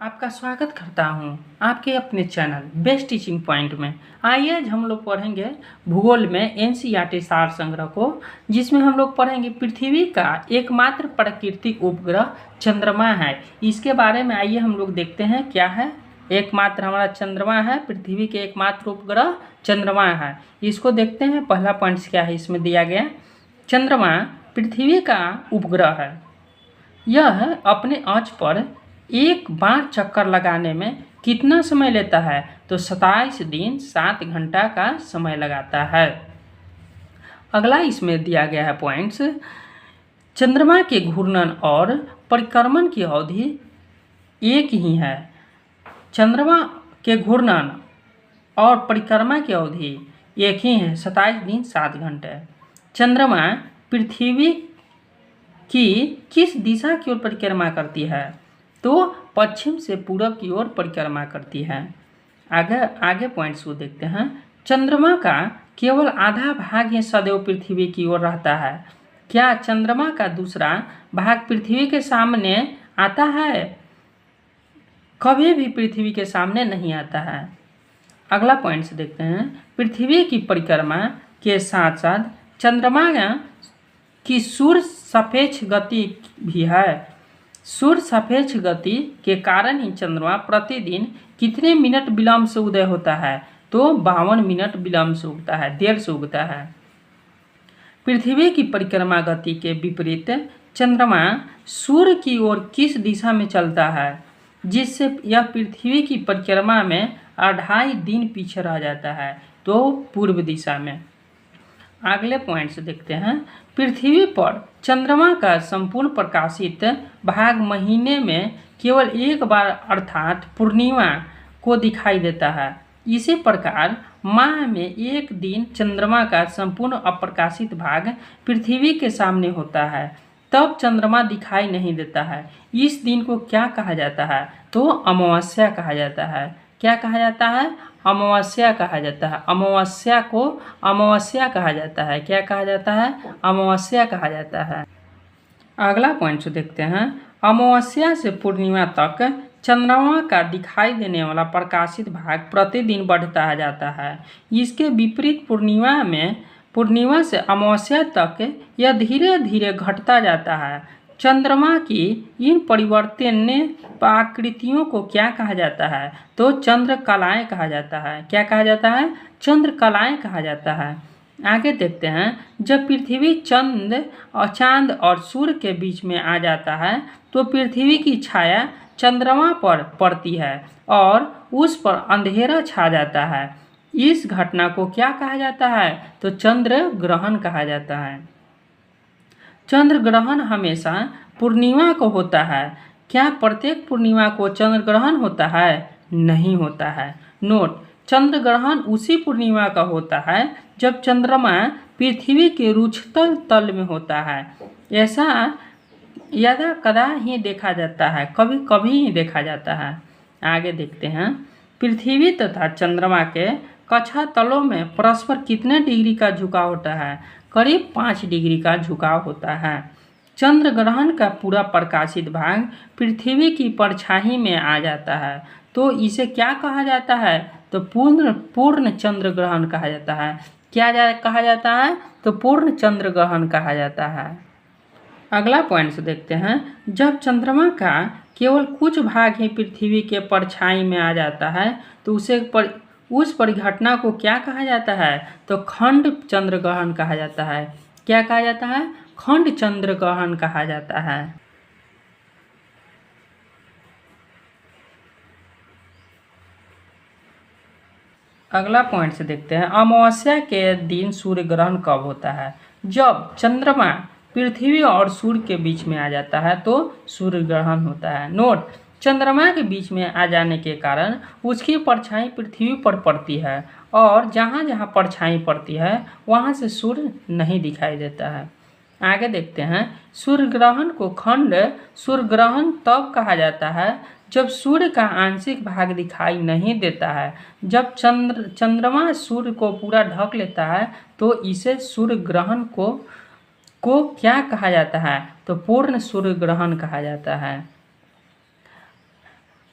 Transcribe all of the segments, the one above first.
आपका स्वागत करता हूं आपके अपने चैनल बेस्ट टीचिंग पॉइंट में। आइए आज हम लोग पढ़ेंगे भूगोल में एनसीईआरटी सार संग्रह को, जिसमें हम लोग पढ़ेंगे पृथ्वी का एकमात्र प्राकृतिक उपग्रह चंद्रमा है। इसके बारे में आइए हम लोग देखते हैं क्या है। एकमात्र हमारा चंद्रमा है, पृथ्वी के एकमात्र उपग्रह चंद्रमा है। इसको देखते हैं। पहला पॉइंट क्या है इसमें दिया गया, चंद्रमा पृथ्वी का उपग्रह है। यह अपने अक्ष पर एक बार चक्कर लगाने में कितना समय लेता है, तो 27 दिन 7 घंटा का समय लगाता है। अगला इसमें दिया गया है पॉइंट्स, चंद्रमा के घूर्णन और परिक्रमण की अवधि एक ही है। चंद्रमा के घूर्णन और परिक्रमा की अवधि एक ही है, 27 दिन 7 घंटे। चंद्रमा पृथ्वी की किस दिशा की ओर परिक्रमा करती है, तो पश्चिम से पूरब की ओर परिक्रमा करती है। आगे पॉइंट्स को देखते हैं। चंद्रमा का केवल आधा भाग ही सदैव पृथ्वी की ओर रहता है। क्या चंद्रमा का दूसरा भाग पृथ्वी के सामने आता है? कभी भी पृथ्वी के सामने नहीं आता है। अगला पॉइंट्स देखते हैं। पृथ्वी की परिक्रमा के साथ साथ चंद्रमा की सूर्य सापेक्ष गति भी है। सूर्य सापेक्ष गति के कारण ही चंद्रमा प्रतिदिन कितने मिनट विलंब से उदय होता है, तो 52 मिनट विलंब से उगता है, देर से उगता है। पृथ्वी की परिक्रमा गति के विपरीत चंद्रमा सूर्य की ओर किस दिशा में चलता है, जिससे यह पृथ्वी की परिक्रमा में 2.5 दिन पीछे रह जाता है, तो पूर्व दिशा में। अगले पॉइंट्स देखते हैं। पृथ्वी पर चंद्रमा का संपूर्ण प्रकाशित भाग महीने में केवल एक बार अर्थात पूर्णिमा को दिखाई देता है। इसी प्रकार माह में एक दिन चंद्रमा का संपूर्ण अप्रकाशित भाग पृथ्वी के सामने होता है, तब चंद्रमा दिखाई नहीं देता है। इस दिन को क्या कहा जाता है, तो अमावस्या कहा जाता है। क्या कहा जाता है? अमावस्या कहा जाता है। अमावस्या को अमावस्या कहा जाता है। क्या कहा जाता है? अमावस्या कहा जाता है। अगला पॉइंट देखते हैं। अमावस्या से पूर्णिमा तक चंद्रमा का दिखाई देने वाला प्रकाशित भाग प्रतिदिन बढ़ता जाता है। इसके विपरीत पूर्णिमा से अमावस्या तक यह धीरे धीरे घटता जाता है। चंद्रमा की इन परिवर्तनीय आकृतियों को क्या कहा जाता है, तो चंद्रकलाएं कहा जाता है। क्या कहा जाता है? चंद्रकलाएं कहा जाता है। आगे देखते हैं। जब पृथ्वी चांद और सूर्य के बीच में आ जाता है, तो पृथ्वी की छाया चंद्रमा पर पड़ती है और उस पर अंधेरा छा जाता है। इस घटना को क्या कहा जाता है, तो चंद्र ग्रहण कहा जाता है। चंद्र ग्रहण हमेशा पूर्णिमा को होता है। क्या प्रत्येक पूर्णिमा को चंद्र ग्रहण होता है? नहीं होता है। नोट, चंद्र ग्रहण उसी पूर्णिमा का होता है जब चंद्रमा पृथ्वी के रुक्षतल तल में होता है। ऐसा यदा कदा ही देखा जाता है, कभी कभी ही देखा जाता है। आगे देखते हैं। पृथ्वी तथा चंद्रमा के कक्षा तलों में परस्पर कितने डिग्री का झुकाव होता है? करीब 5 डिग्री का झुकाव होता है। चंद्र ग्रहण का पूरा प्रकाशित भाग पृथ्वी की परछाई में आ जाता है, तो इसे क्या कहा जाता है, तो पूर्ण चंद्र ग्रहण कहा जाता है। क्या कहा जाता है, तो पूर्ण चंद्र ग्रहण कहा जाता है। अगला पॉइंट देखते हैं। जब चंद्रमा का केवल कुछ भाग ही पृथ्वी के परछाई में आ जाता है, तो उस परिघटना को क्या कहा जाता है, तो खंड चंद्र ग्रहण कहा जाता है। क्या कहा जाता है? खंड चंद्र ग्रहण कहा जाता है। अगला पॉइंट से देखते हैं। अमावस्या के दिन सूर्य ग्रहण कब होता है? जब चंद्रमा पृथ्वी और सूर्य के बीच में आ जाता है, तो सूर्य ग्रहण होता है। नोट, चंद्रमा के बीच में आ जाने के कारण उसकी परछाई पृथ्वी पर पड़ती है और जहाँ जहाँ परछाई पड़ती है वहाँ से सूर्य नहीं दिखाई देता है। आगे देखते हैं। सूर्य ग्रहण को खंड सूर्य ग्रहण तब कहा जाता है जब सूर्य का आंशिक भाग दिखाई नहीं देता है। जब चंद्रमा सूर्य को पूरा ढक लेता है, तो इसे सूर्य ग्रहण को क्या कहा जाता है, तो पूर्ण सूर्य ग्रहण कहा जाता है।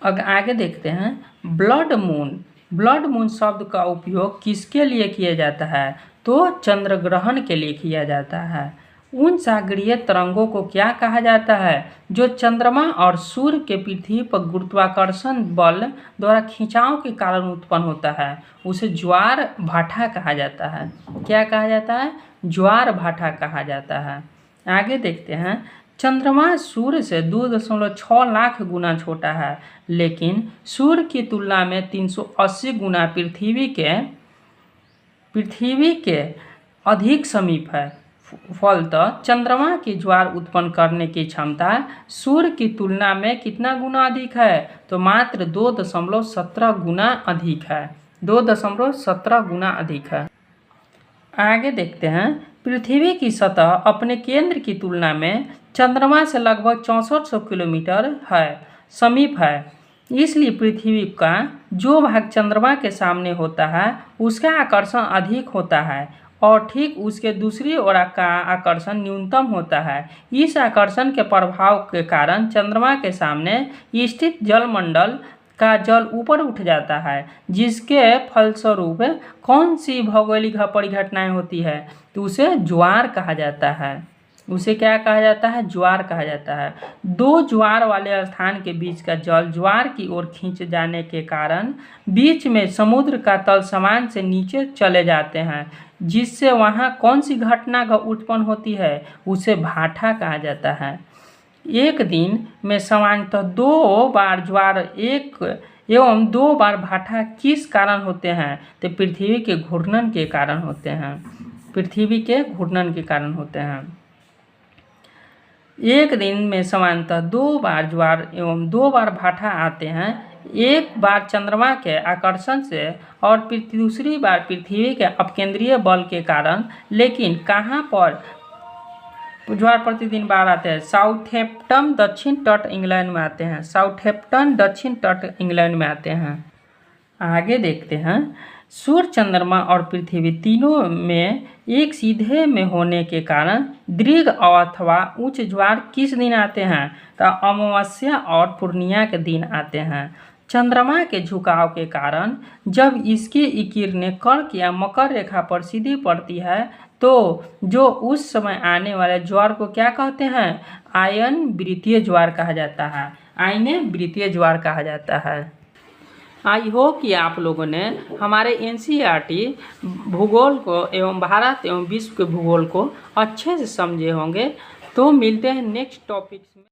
आगे देखते हैं ब्लड मून। ब्लड मून शब्द का उपयोग किसके लिए किया जाता है? तो चंद्र ग्रहण के लिए किया जाता है। उन सागरीय तरंगों को क्या कहा जाता है जो चंद्रमा और सूर्य के पृथ्वी पर गुरुत्वाकर्षण बल द्वारा खिंचाव के कारण उत्पन्न होता है? उसे ज्वार भाटा कहा जाता है। क्या कहा जाता है? ज्वार भाटा कहा जाता है। आगे देखते हैं चंद्रमा सूर्य से 2.6 लाख गुना छोटा है, लेकिन सूर्य की तुलना में 380 गुना पृथ्वी के अधिक समीप है। फलतः चंद्रमा की ज्वार उत्पन्न करने की क्षमता सूर्य की तुलना में कितना गुना अधिक है? तो मात्र 2.17 गुना अधिक है। 2.17 गुना अधिक है। आगे देखते हैं पृथ्वी की सतह अपने केंद्र की तुलना में चंद्रमा से लगभग 6400 किलोमीटर समीप है। इसलिए पृथ्वी का जो भाग चंद्रमा के सामने होता है उसका आकर्षण अधिक होता है और ठीक उसके दूसरी ओर का आकर्षण न्यूनतम होता है। इस आकर्षण के प्रभाव के कारण चंद्रमा के सामने स्थित जलमंडल का जल ऊपर उठ जाता है, जिसके फलस्वरूप कौन सी भौगोलिक परिघटनाएं होती है? तो उसे ज्वार कहा जाता है। उसे क्या कहा जाता है? ज्वार कहा जाता है। दो ज्वार वाले स्थान के बीच का जल ज्वार की ओर खींच जाने के कारण बीच में समुद्र का तल समान से नीचे चले जाते हैं, जिससे वहाँ कौन सी घटना उत्पन्न होती है? उसे भाटा कहा जाता है। एक दिन में सामान्यतः 2 बार ज्वार एवं 2 बार भाटा किस कारण होते हैं? तो पृथ्वी के घूर्णन के कारण होते हैं। पृथ्वी के घूर्णन के कारण होते हैं। एक दिन में सामान्यतः 2 बार ज्वार एवं 2 बार भाटा आते हैं, एक बार चंद्रमा के आकर्षण से और दूसरी बार पृथ्वी के अपकेंद्रीय बल के कारण। लेकिन कहाँ पर ज्वार प्रतिदिन बार आते हैं? साउथहैम्पटन दक्षिण तट इंग्लैंड में आते हैं। साउथहैम्पटन दक्षिण तट इंग्लैंड में आते हैं। आगे देखते हैं सूर्य, चंद्रमा और पृथ्वी तीनों में एक सीधे में होने के कारण दीर्घ अथवा उच्च ज्वार किस दिन आते हैं? तो अमावस्या और पूर्णिमा के दिन आते हैं। चंद्रमा के झुकाव के कारण जब इसकी किरणें कर्क या मकर रेखा पर सीधी पड़ती है तो जो उस समय आने वाले ज्वार को क्या कहते हैं? आयन वृत्तीय ज्वार कहा जाता है। आयन वृत्तीय ज्वार कहा जाता है। आई होप कि आप लोगों ने हमारे एनसीईआरटी भूगोल को एवं भारत एवं विश्व के भूगोल को अच्छे से समझे होंगे। तो मिलते हैं नेक्स्ट टॉपिक्स में।